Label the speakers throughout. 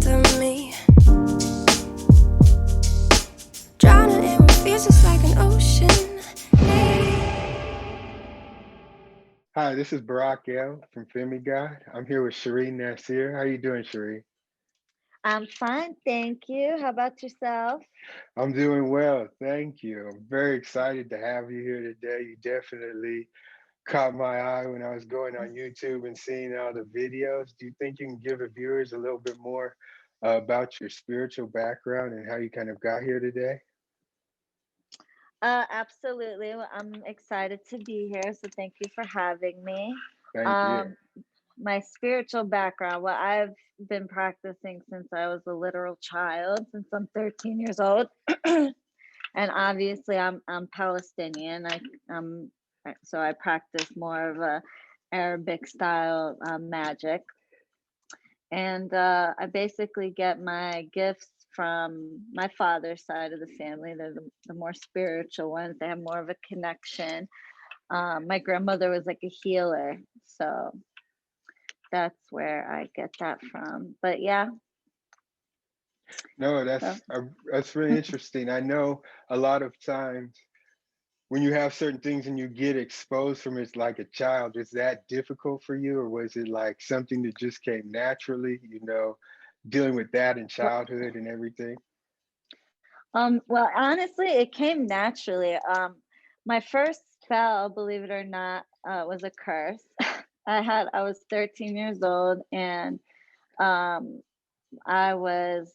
Speaker 1: after me. Drowning in what feels just like an ocean.
Speaker 2: Hi, this is Barack L from Femigod. I'm here with Shereen Nasser. How you doing, Shereen?
Speaker 3: I'm fine, thank you. How about yourself?
Speaker 2: I'm doing well, thank you. I'm very excited to have you here today. You definitely caught my eye when I was going on YouTube and seeing all the videos. Do you think you can give the viewers a little bit more about your spiritual background and how you kind of got here today?
Speaker 3: Absolutely. Well, I'm excited to be here, so thank you for having me.
Speaker 2: Thank you.
Speaker 3: Um, my spiritual background, well, I've been practicing since I was a literal child, since I'm 13 years old. And obviously I'm Palestinian. So I practice more of a Arabic style magic. And I basically get my gifts from my father's side of the family. They're the more spiritual ones. They have more of a connection. My grandmother was like a healer, so that's where I get that from. But yeah,
Speaker 2: No,
Speaker 3: so
Speaker 2: that's really interesting. I know a lot of times when you have certain things and you get exposed from it like a child, is that difficult for you, or was it like something that just came naturally, dealing with that in
Speaker 3: well,
Speaker 2: childhood and everything?
Speaker 3: well, honestly, it came naturally. My first spell, believe it or not, was a curse. I was 13 years old, and um, I was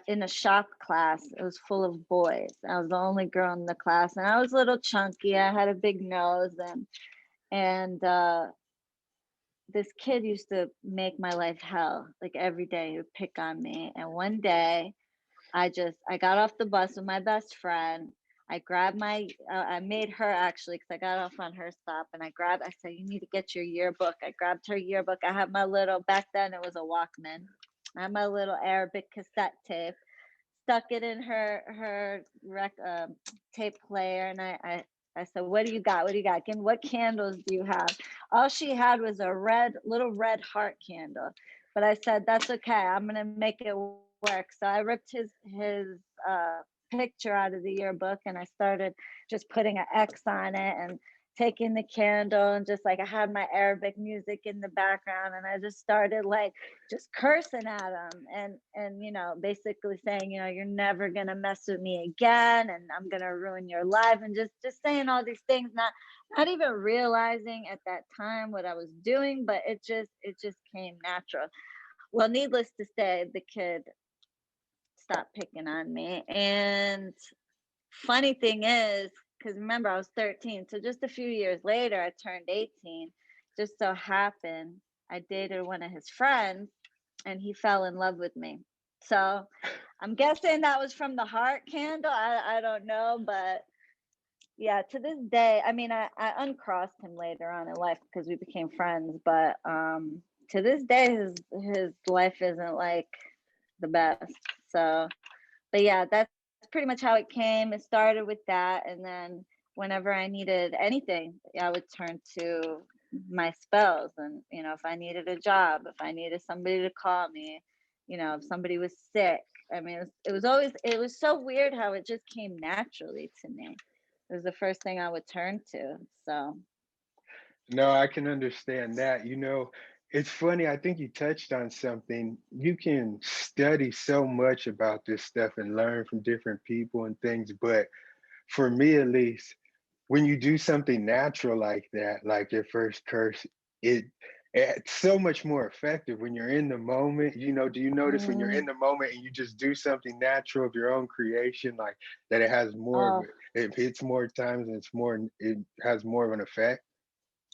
Speaker 3: in a shop class. It was full of boys. I was the only girl in the class, and I was a little chunky. I had a big nose, and this kid used to make my life hell. Like every day, he would pick on me. And one day, I got off the bus with my best friend. I made her actually because I got off on her stop, and I said, "You need to get your yearbook." I grabbed her yearbook. I had my little, back then it was a Walkman. I had my little Arabic cassette tape, stuck it in her tape player, and I said, "What do you got? What do you got? What candles do you have?" All she had was a little red heart candle, but I said, "That's okay. I'm gonna make it work." So I ripped his picture out of the yearbook, and I started just putting an X on it and taking the candle, and just like I had my Arabic music in the background, and I just started like just cursing at him, and basically saying, "You're never gonna mess with me again, and I'm gonna ruin your life," and just saying all these things, not even realizing at that time what I was doing, but it just came natural. Well, needless to say, the kid stopped picking on me. And funny thing is, because remember, I was 13. So just a few years later, I turned 18. Just so happened I dated one of his friends, and he fell in love with me. So I'm guessing that was from the heart candle. I don't know, but yeah, to this day, I mean, I uncrossed him later on in life because we became friends, but to this day, his life isn't like the best. So, but yeah, that's pretty much how it came. It started with that, and then whenever I needed anything, I would turn to my spells. And if I needed a job, if I needed somebody to call me, if somebody was sick, I mean, it was so weird how it just came naturally to me. It was the first thing I would turn to. So,
Speaker 2: No, I can understand that. It's funny, I think you touched on something. You can study so much about this stuff and learn from different people and things, but for me at least, when you do something natural like that, like your first curse, it it's so much more effective when you're in the moment. Do you notice when you're in
Speaker 3: mm,
Speaker 2: the moment and you just do something natural of your own creation, like that it has more of
Speaker 3: oh,
Speaker 2: it hits more times and it has more of an effect?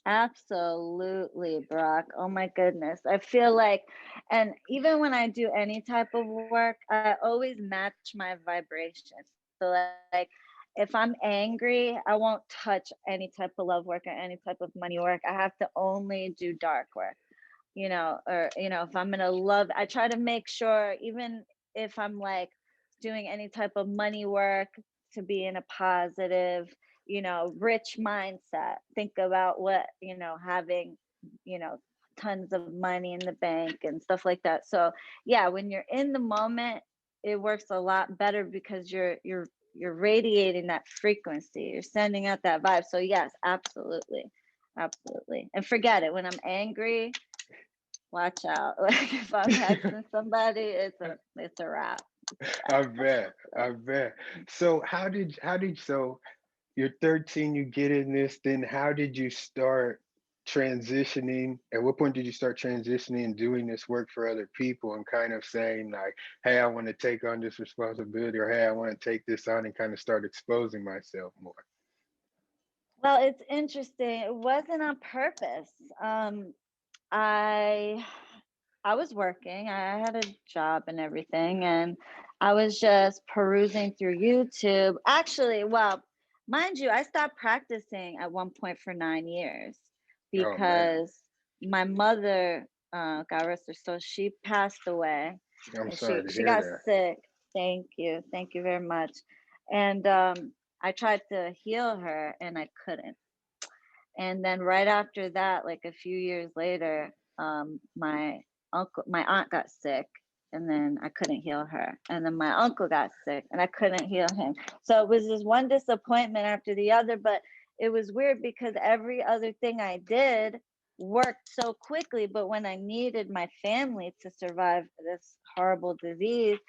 Speaker 3: absolutely, Brock. Oh my goodness. I feel like, and even when I do any type of work, I always match my vibration. So, like, if I'm angry, I won't touch any type of love work or any type of money work. I have to only do dark work, or, if I'm gonna love, I try to make sure, even if I'm like doing any type of money work, to be in a positive, rich mindset. Think about what, having, you know, tons of money in the bank and stuff like that. So yeah, when you're in the moment, it works a lot better because you're radiating that frequency. You're sending out that vibe. So yes, absolutely. Absolutely. And forget it. When I'm angry, watch out. Like if I'm hexing somebody, it's a wrap.
Speaker 2: I bet. I bet. So so you're 13, you get in this, then how did you start transitioning? At what point did you start transitioning and doing this work for other people and kind of saying like, hey, I want to take on this responsibility, or hey, I want to take this on and kind of start exposing myself more?
Speaker 3: Well, it's interesting. It wasn't on purpose. I I was working. I had a job and everything, and I was just perusing through YouTube. Actually, well, mind you, I stopped practicing at one point for 9 years
Speaker 2: Oh man,
Speaker 3: because my mother, God rest her soul, she passed away,
Speaker 2: I'm
Speaker 3: and
Speaker 2: sorry to
Speaker 3: she
Speaker 2: hear
Speaker 3: got
Speaker 2: that.
Speaker 3: sick. Thank you very much. And I tried to heal her, and I couldn't. And then right after that, like a few years later, my aunt got sick, and then I couldn't heal her. And then my uncle got sick, and I couldn't heal him. So it was just one disappointment after the other. But it was weird because every other thing I did worked so quickly. But when I needed my family to survive this horrible disease,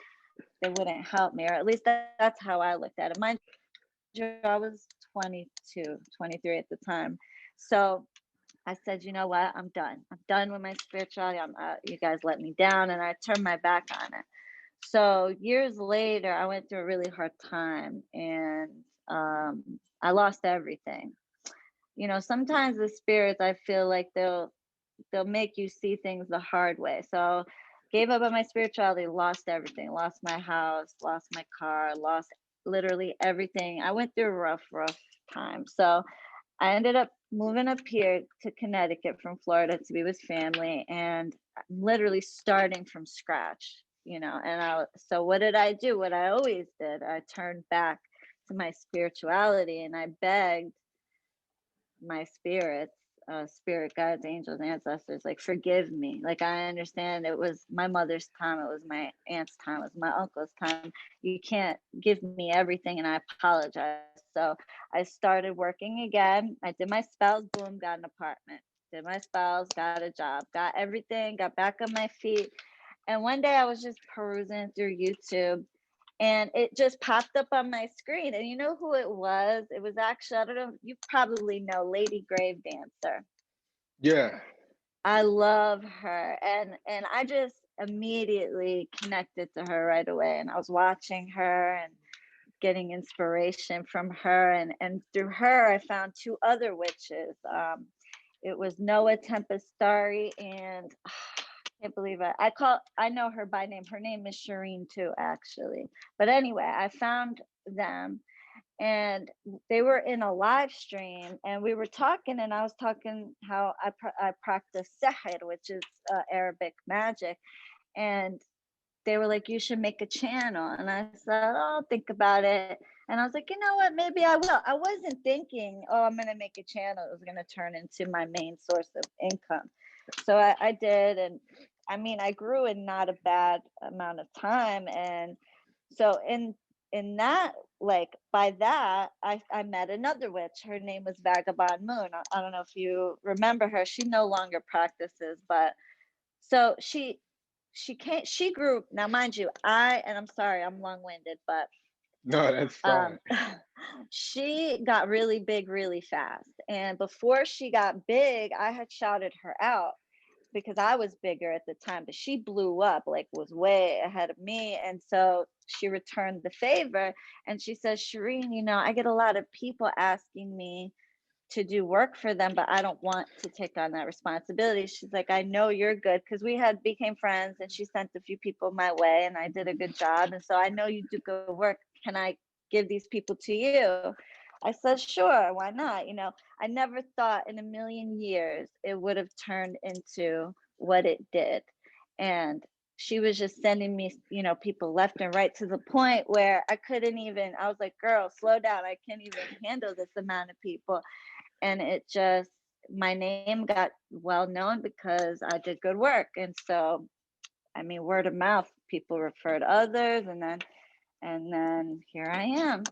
Speaker 3: they wouldn't help me, or at least that's how I looked at it. Mind you, I was 22, 23 at the time. So I said, you know what? I'm done. I'm done with my spirituality. You guys let me down, and I turned my back on it. So years later, I went through a really hard time, and I lost everything. You know, sometimes the spirits, I feel like they'll make you see things the hard way. So gave up on my spirituality, lost everything, lost my house, lost my car, lost literally everything. I went through a rough time. So I ended up moving up here to Connecticut from Florida to be with family, and I'm literally starting from scratch, you know. So what did I do? What I always did, I turned back to my spirituality, and I begged my spirits, spirit guides, angels, ancestors, like, forgive me. Like, I understand it was my mother's time, it was my aunt's time, it was my uncle's time. You can't give me everything, and I apologize. So I started working again. I did my spells, boom, got an apartment. Did my spells, got a job, got everything, got back on my feet. And one day I was just perusing through YouTube, and it just popped up on my screen. And you know who it was? It was actually, I don't know, you probably know Lady Grave Dancer.
Speaker 2: Yeah.
Speaker 3: I love her, and I just immediately connected to her right away. And I was watching her and getting inspiration from her, and through her I found two other witches. It was Noah Tempestari, and I can't believe it. I know her by name. Her name is Shereen too, actually. But anyway, I found them, and they were in a live stream, and we were talking, and I was talking how I practice seher, which is Arabic magic. And they were like, you should make a channel. And I said, oh, I'll think about it. And I was like, you know what, maybe I will. I wasn't thinking, oh, I'm going to make a channel. It was going to turn into my main source of income. So I did. And I mean, I grew in not a bad amount of time. And so in that, like, by that, I met another witch. Her name was Vagabond Moon. I don't know if you remember her. She no longer practices, but so she grew. Now mind you, and I'm sorry, I'm long-winded, but
Speaker 2: No, that's fine.
Speaker 3: she got really big really fast. And before she got big, I had shouted her out because I was bigger at the time, but she blew up, like, was way ahead of me. And so she returned the favor, and she says, Shireen, you know, I get a lot of people asking me to do work for them, but I don't want to take on that responsibility. She's like, I know you're good, because we had became friends, and she sent a few people my way, and I did a good job. And so I know you do good work. Can I give these people to you? I said, sure, why not? You know, I never thought in a million years it would have turned into what it did. And she was just sending me, you know, people left and right, to the point where I was like, girl, slow down. I can't even handle this amount of people. And it just my name got well known because I did good work. And so, I mean, word of mouth, people referred others, and then here I am.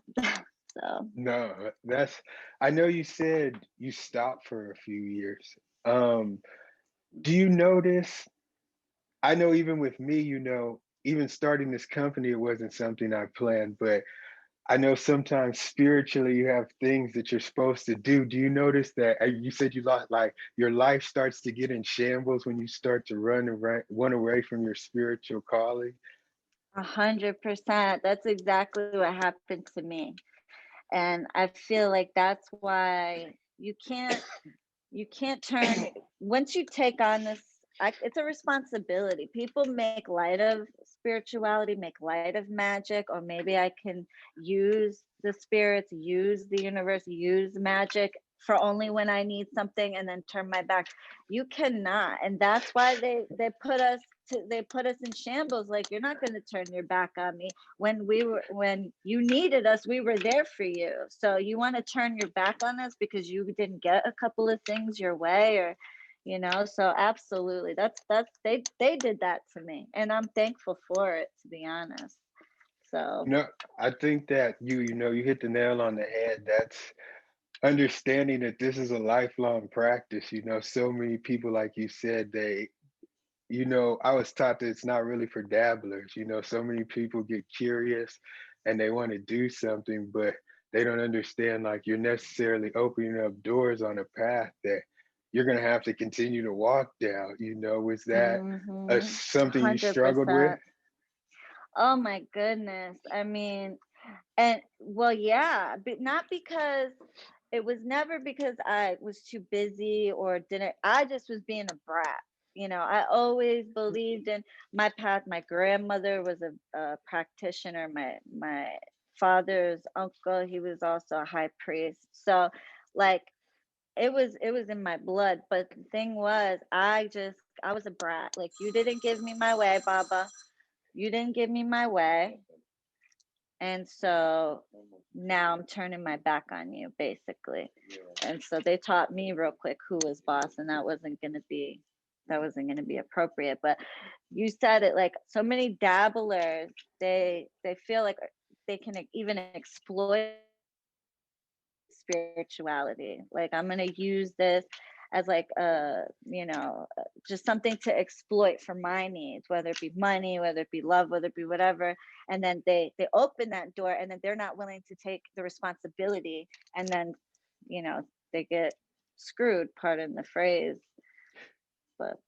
Speaker 3: So,
Speaker 2: No, that's, I know you said you stopped for a few years. Um, do you notice? I know even with me, even starting this company, it wasn't something I planned, but I know sometimes spiritually you have things that you're supposed to do. Do you notice that you said you lost, like your life starts to get in shambles when you start to run away from your spiritual calling?
Speaker 3: 100%. That's exactly what happened to me. And I feel like that's why you can't turn once you take on this. It's a responsibility. People make light of spirituality, make light of magic, or maybe I can use the spirits, use the universe, use magic for only when I need something, and then turn my back. You cannot, and that's why they put us in shambles. Like, you're not going to turn your back on me. When you needed us, we were there for you. So you want to turn your back on us because you didn't get a couple of things your way, or so absolutely, they did that to me, and I'm thankful for it, to be honest. So,
Speaker 2: No, I think that you hit the nail on the head. That's understanding that this is a lifelong practice. So many people, like you said, I was taught that it's not really for dabblers. So many people get curious and they want to do something, but they don't understand, like, you're necessarily opening up doors on a path that you're going to have to continue to walk down. Was that something you struggled with?
Speaker 3: 100%. Oh my goodness. I mean, and well, yeah, but not because it was never because I was too busy or didn't. I just was being a brat. I always believed in my path. My grandmother was a practitioner. My father's uncle, he was also a high priest. So, like, it was in my blood. But the thing was, I was a brat. Like, you didn't give me my way, Baba. You didn't give me my way. And so now I'm turning my back on you, basically. And so they taught me real quick who was boss, and that wasn't going to be appropriate. But you said it, like, so many dabblers, they feel like they can even exploit spirituality. Like, I'm going to use this as, like, just something to exploit for my needs, whether it be money, whether it be love, whether it be whatever. And then they open that door, and then they're not willing to take the responsibility, and then you know they get screwed, pardon the phrase. But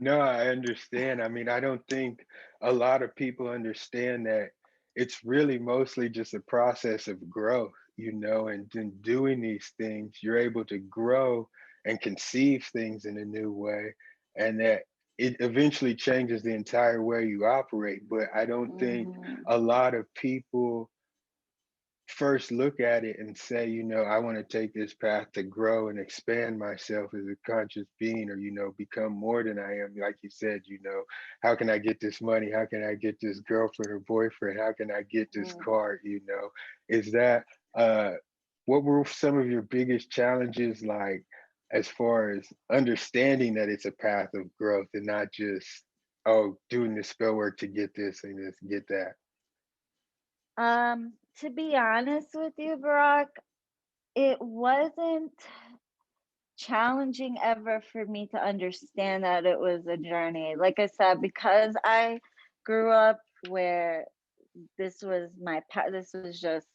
Speaker 2: No, I understand. I mean, I don't think a lot of people understand that it's really mostly just a process of growth, and then doing these things, you're able to grow and conceive things in a new way, and that it eventually changes the entire way you operate. But I don't think
Speaker 3: mhm,
Speaker 2: a lot of people first look at it and say, I want to take this path to grow and expand myself as a conscious being, or, become more than I am. Like you said, how can I get this money? How can I get this girlfriend or boyfriend? How can I get this
Speaker 3: mm.
Speaker 2: car? Is that, uh, what were some of your biggest challenges, like, as far as understanding that it's a path of growth and not just, oh, doing the spell work to get this and this, get that?
Speaker 3: To be honest with you, Barack, it wasn't challenging ever for me to understand that it was a journey. Like I said, because I grew up where this was just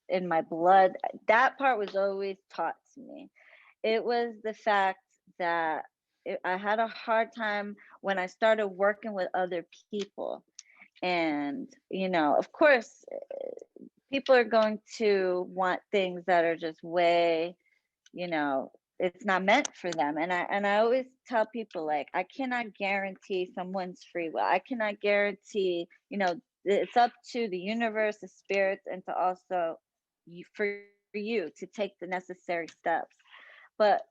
Speaker 3: in my blood. That part was always taught to me. It was the fact that I had a hard time when I started working with other people. And, of course, people are going to want things that are just way, you know it's not meant for them. And I always tell people, like, I cannot guarantee someone's free will. I cannot guarantee, it's up to the universe, the spirits, and to also for you to take the necessary steps. But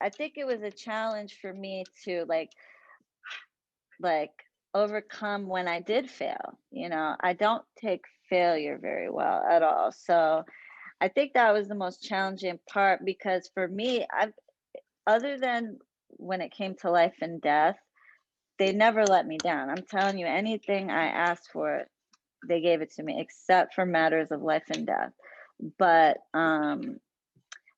Speaker 3: I think it was a challenge for me to, like overcome when I did fail. I don't take failure very well at all. So I think that was the most challenging part, because for me, other than when it came to life and death, they never let me down. I'm telling you, anything I asked for, they gave it to me, except for matters of life and death. But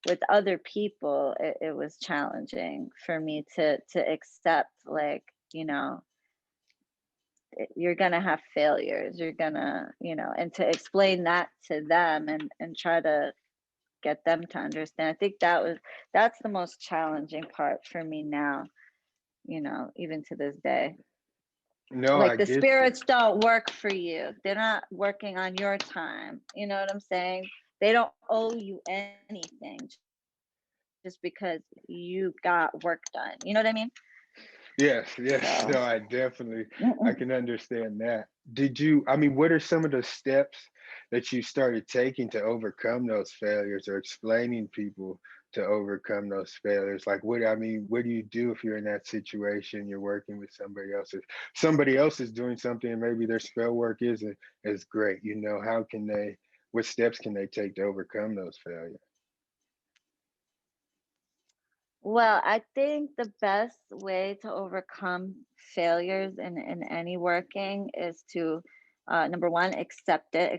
Speaker 3: with other people, it was challenging for me to accept, like, you know, you're gonna have failures. You're gonna, you know, and to explain that to them and try to get them to understand. I think that's the most challenging part for me now, you know, even to this day.
Speaker 2: No, I
Speaker 3: Like the
Speaker 2: get you.
Speaker 3: spirits don't work for you. They're not working on your time. You know what I'm saying? They don't owe you anything just because you got work done. You know what I mean?
Speaker 2: Yes, yes.
Speaker 3: So,
Speaker 2: No, I definitely, I
Speaker 3: mm-mm.
Speaker 2: can understand that. Did you, I mean, what are some of the steps that you started taking to overcome those failures or explaining people to overcome those failures? Like, what, I mean, what do you do if you're in that situation, you're working with somebody else, if somebody else is doing something and maybe their spell work isn't as great, you know, how can they, what steps can they take to overcome those failures?
Speaker 3: Well, I think the best way to overcome failures in any working is to, number one, accept that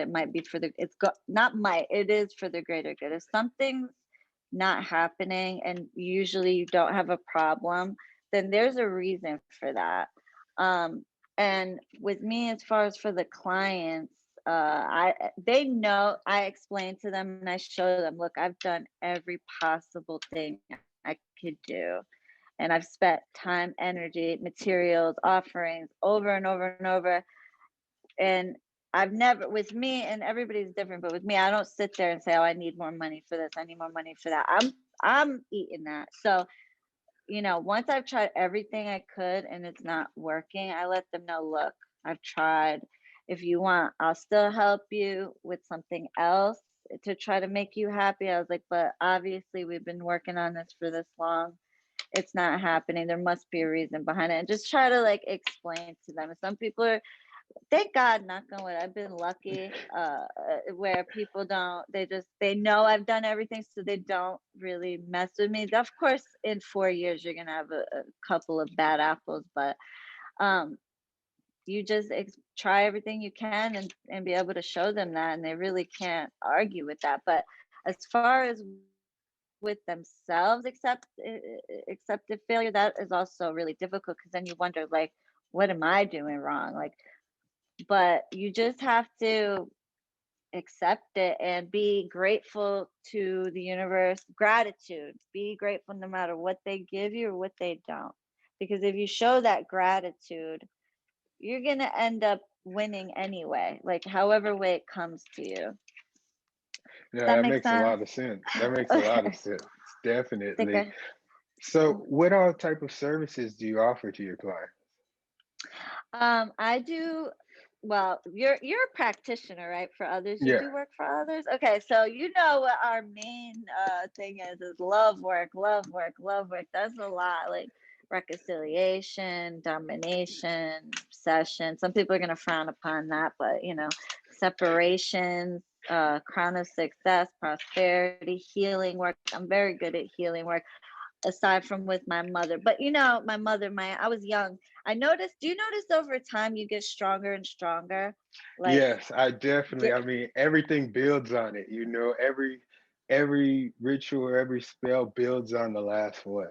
Speaker 3: it might be for the, not might, it is for the greater good. If something's not happening and usually you don't have a problem, then there's a reason for that. Um, and with me, as far as for the clients, they know, I explain to them and I show them, look, I've done every possible thing I could do. And I've spent time, energy, materials, offerings over and over and over. And I've never, with me, and everybody's different, but with me, I don't sit there and say, "Oh, I need more money for this. I need more money for that." I'm eating that. So, you know, once I've tried everything I could and it's not working, I let them know, "Look, I've tried. If you want, I'll still help you with something else to try to make you happy." I was like, "But obviously, we've been working on this for this long. It's not happening. There must be a reason behind it." And just try to like explain to them. Some people are, thank God, knock on wood, I've been lucky, where people don't, they know I've done everything, so they don't really mess with me. Of course, in 4 years, you're gonna have a couple of bad apples, but um, you just try everything you can and be able to show them that, and they really can't argue with that. But as far as with themselves, accepted failure, that is also really difficult because then you wonder, like, what am I doing wrong? Like, but you just have to accept it and be grateful to the universe. Gratitude, be grateful no matter what they give you or what they don't, because if you show that gratitude, you're going to end up winning anyway, like however way it comes to you. Does
Speaker 2: Yeah,
Speaker 3: that
Speaker 2: that
Speaker 3: make
Speaker 2: makes a
Speaker 3: sense?
Speaker 2: lot of sense. That makes a lot of
Speaker 3: Okay.
Speaker 2: sense.
Speaker 3: Think
Speaker 2: Definitely.
Speaker 3: I,
Speaker 2: So, what all type of services do you offer to your clients?
Speaker 3: I do. Well, you're a practitioner, right? For others, you
Speaker 2: Yeah.
Speaker 3: do work for others. Okay, so you know what our main thing is love work, love work, love work. That's a lot, like reconciliation, domination, obsession. Some people are gonna frown upon that, but you know, separations, crown of success, prosperity, healing work. I'm very good at healing work, aside from with my mother. But you know, my mother, I was young. I noticed, do you notice over time you get stronger and stronger? Like,
Speaker 2: Yes, I definitely.
Speaker 3: get,
Speaker 2: I mean, everything builds on it. You know, every ritual, every spell builds on the last one.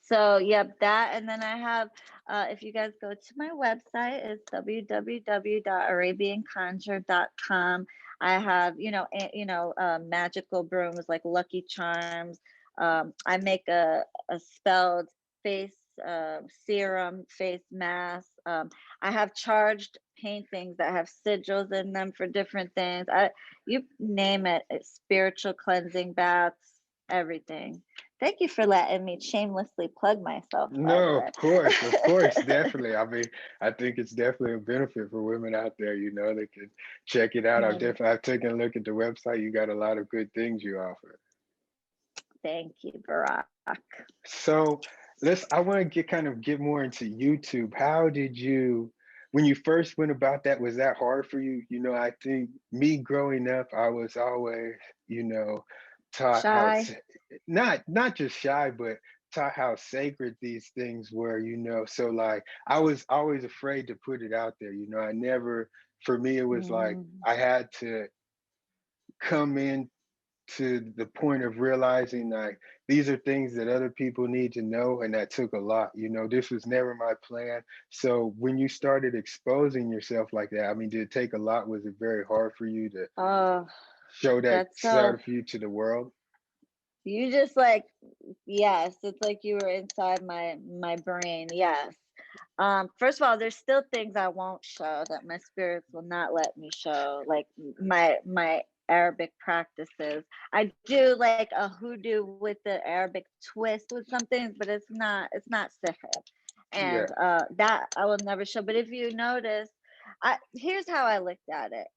Speaker 3: so yep, that. And then I have, if you guys go to my website, it's www.arabianconjure.com. I have, magical brooms like Lucky Charms. I make a spelled face serum, face mask. I have charged paintings that have sigils in them for different things. You name it, it's spiritual cleansing baths, everything. Thank you for letting me shamelessly plug myself, by the
Speaker 2: No,
Speaker 3: way.
Speaker 2: of course, definitely. I mean, I think it's definitely a benefit for women out there. You know, they can check it out.
Speaker 3: Mm,
Speaker 2: I've taken a look at the website. You got a lot of good things you offer.
Speaker 3: thank you, Barack.
Speaker 2: So I want to get more into YouTube. How did you, when you first went about that, was that hard for you? You know, I think me growing up, I was always, you know, taught how
Speaker 3: Shy.
Speaker 2: not just shy, but taught how sacred these things were, so like I was always afraid to put it out there, I never, for me it was like
Speaker 3: Mm.
Speaker 2: I had to come in to the point of realizing like these are things that other people need to know, and that took a lot. This was never my plan. So when you started exposing yourself like that, I mean, did it take a lot? Was it very hard for you to
Speaker 3: Oh,
Speaker 2: show that
Speaker 3: that's
Speaker 2: side
Speaker 3: so,
Speaker 2: of you to the world?
Speaker 3: you just like, yes, it's like you were inside my brain. Yes. First of all, there's still things I won't show that my spirits will not let me show, like my Arabic practices. I do like a hoodoo with the Arabic twist with some things, but it's not sihr.
Speaker 2: Yeah.
Speaker 3: And that I will never show. But if you notice, here's how I looked at it.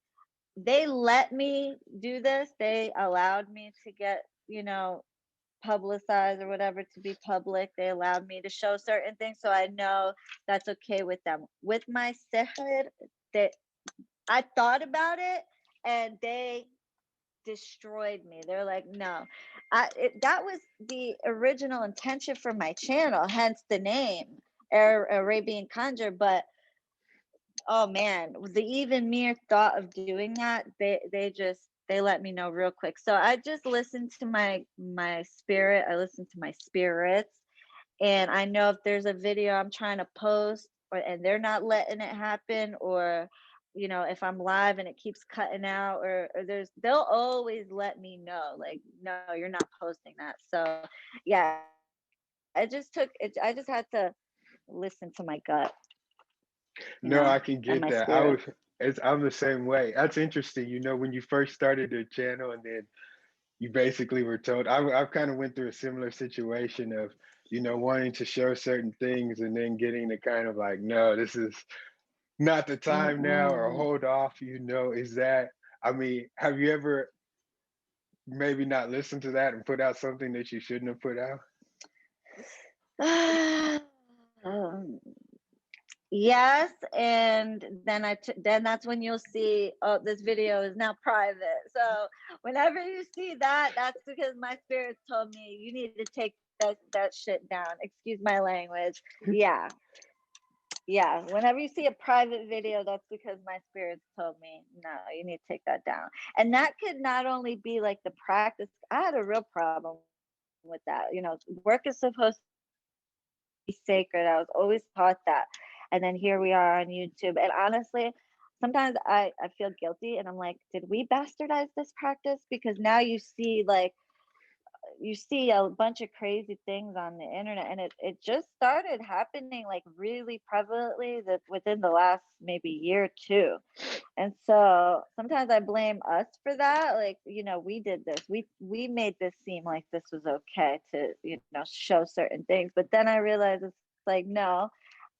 Speaker 3: They let me do this. They allowed me to get, publicized or whatever, to be public. They allowed me to show certain things, so I know that's okay with them. With my sihr, that I thought about it, and they destroyed me. They're like, no, that was the original intention for my channel, hence the name Arabian Conjure. But oh man, the even mere thought of doing that, they let me know real quick. So I just listened to my spirit. I listened to my spirits, and I know if there's a video I'm trying to post, and they're not letting it happen, or if I'm live and it keeps cutting out, or they'll always let me know, like, no, you're not posting that. So yeah, I just took it. I just had to listen to my gut,
Speaker 2: No, I can
Speaker 3: and
Speaker 2: get
Speaker 3: my
Speaker 2: that.
Speaker 3: spirit.
Speaker 2: I'm the same way. That's interesting. When you first started the channel and then you basically were told, I've kind of went through a similar situation of, wanting to show certain things and then getting the kind of like, no, this is not the time now, or
Speaker 3: Mm-mm.
Speaker 2: hold off, is that, I mean, have you ever maybe not listened to that and put out something that you shouldn't have put out?
Speaker 3: Um, yes, and then that's when you'll see, oh, this video is now private. So whenever you see that, that's because my spirits told me you need to take that shit down. Excuse my language. Yeah. Yeah, whenever you see a private video, that's because my spirits told me, no, you need to take that down. And that could not only be like the practice, I had a real problem with that. Work is supposed to be sacred. I was always taught that. And then here we are on YouTube. And honestly, sometimes I feel guilty, and I'm like, did we bastardize this practice? Because now you see a bunch of crazy things on the internet, and it just started happening like really prevalently that within the last maybe year or two. And so sometimes I blame us for that, like, we did this, we made this seem like this was okay to show certain things. But then I realized it's like, no,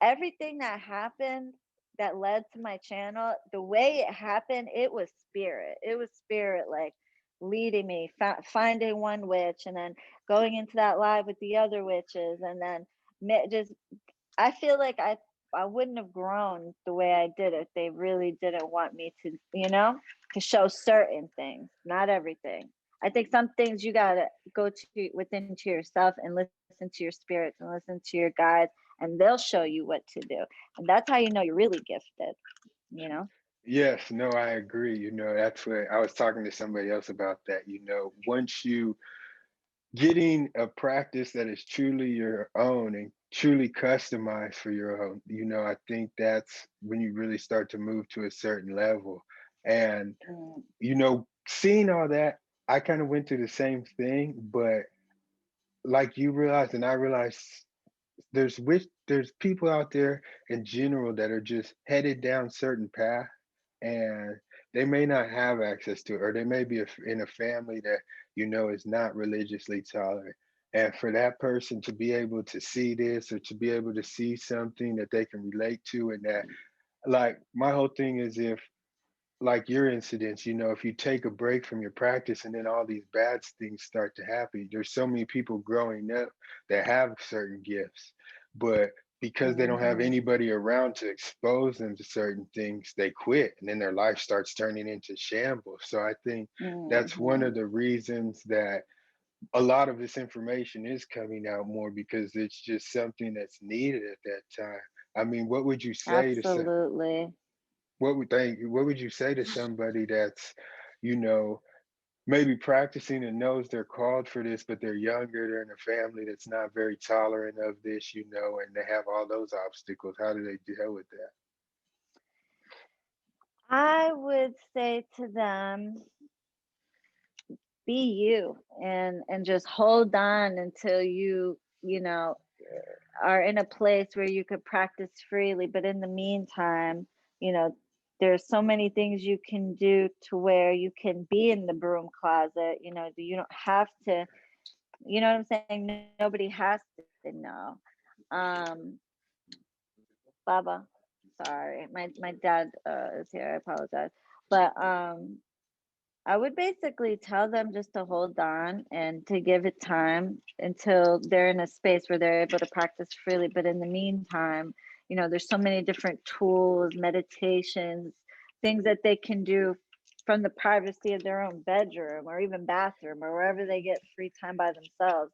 Speaker 3: everything that happened that led to my channel, the way it happened, it was spirit like leading me, finding one witch, and then going into that live with the other witches, and then just, I feel like I wouldn't have grown the way I did if they really didn't want me to, to show certain things, not everything. I think some things you gotta go to within to yourself and listen to your spirits and listen to your guides, and they'll show you what to do. And that's how you know you're really gifted, you know?
Speaker 2: Yes, no, I agree. That's what I was talking to somebody else about that. Once you getting a practice that is truly your own and truly customized for your own, I think that's when you really start to move to a certain level. And,
Speaker 3: Mm,
Speaker 2: seeing all that, I kind of went through the same thing, but like you realized, and I realized there's people out there in general that are just headed down certain path, and they may not have access to it, or they may be in a family that is not religiously tolerant. And for that person to be able to see this, or to be able to see something that they can relate to, and that, like, my whole thing is, if like your incidents, if you take a break from your practice and then all these bad things start to happen, there's so many people growing up that have certain gifts, but because they don't have
Speaker 3: Mm-hmm.
Speaker 2: anybody around to expose them to certain things, they quit and then their life starts turning into shambles. So I think that's one
Speaker 3: Mm-hmm.
Speaker 2: of the reasons that a lot of this information is coming out more, because it's just something that's needed at that time. I mean, what would you say to
Speaker 3: Absolutely.
Speaker 2: what would you say to somebody that's, you know, maybe practicing and knows they're called for this, but they're younger, they're in a family that's not very tolerant of this, and they have all those obstacles. How do they deal with that?
Speaker 3: I would say to them, be you and just hold on until you know are in a place where you could practice freely. But in the meantime, you know, there's so many things you can do to where you can be in the broom closet. You don't have to, you know what I'm saying? Nobody has to know. Um, Baba, sorry, my dad is here. I apologize. But I would basically tell them just to hold on and to give it time until they're in a space where they're able to practice freely. But in the meantime, there's so many different tools, meditations, things that they can do from the privacy of their own bedroom or even bathroom or wherever they get free time by themselves,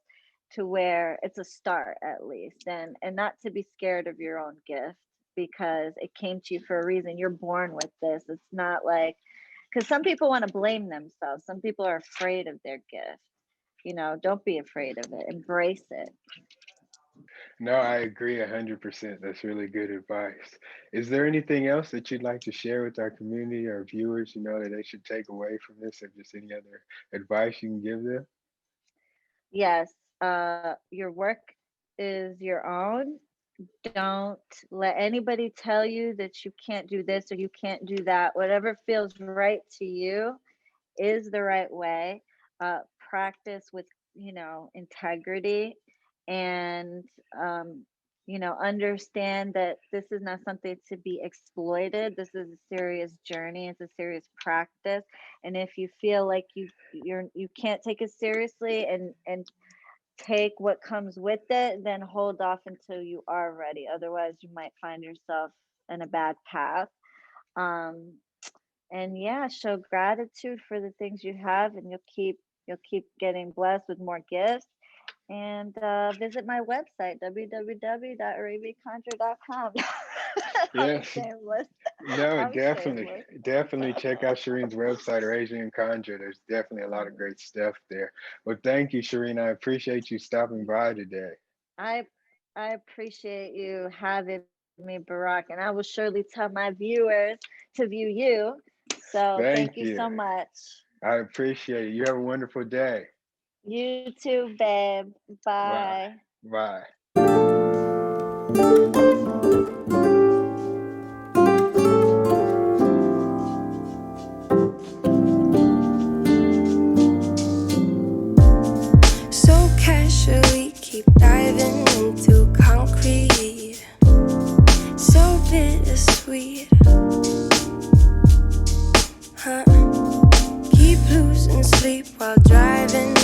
Speaker 3: to where it's a start at least. And not to be scared of your own gift, because it came to you for a reason. You're born with this. It's not like, because some people want to blame themselves. Some people are afraid of their gift. Don't be afraid of it. Embrace it.
Speaker 2: No, I agree 100%. That's really good advice. Is there anything else that you'd like to share with our community or viewers, that they should take away from this, or just any other advice you can give them?
Speaker 3: Yes, your work is your own. Don't let anybody tell you that you can't do this or you can't do that. Whatever feels right to you is the right way. Practice with, integrity, and, understand that this is not something to be exploited. This is a serious journey. It's a serious practice. And if you feel like you can't take it seriously and take what comes with it, then hold off until you are ready. Otherwise, you might find yourself in a bad path. Um, and yeah, show gratitude for the things you have, and you'll keep getting blessed with more gifts. And visit my website, www.arabiaconjure.com. I'm
Speaker 2: Yes.
Speaker 3: shameless.
Speaker 2: No,
Speaker 3: I'm
Speaker 2: definitely.
Speaker 3: shameless.
Speaker 2: Definitely check out Shireen's website or Asian Conjure. There's definitely a lot of great stuff there. Well, thank you, Shireen. I appreciate you stopping by today.
Speaker 3: I I appreciate you having me, Barack, and I will surely tell my viewers to view you. So thank
Speaker 2: Thank
Speaker 3: you
Speaker 2: you.
Speaker 3: so much.
Speaker 2: I appreciate it. You have a wonderful day.
Speaker 3: You too, babe.
Speaker 2: Bye.
Speaker 3: Bye.
Speaker 2: Bye.
Speaker 1: So casually keep diving into concrete. So bittersweet, huh? Keep losing sleep while driving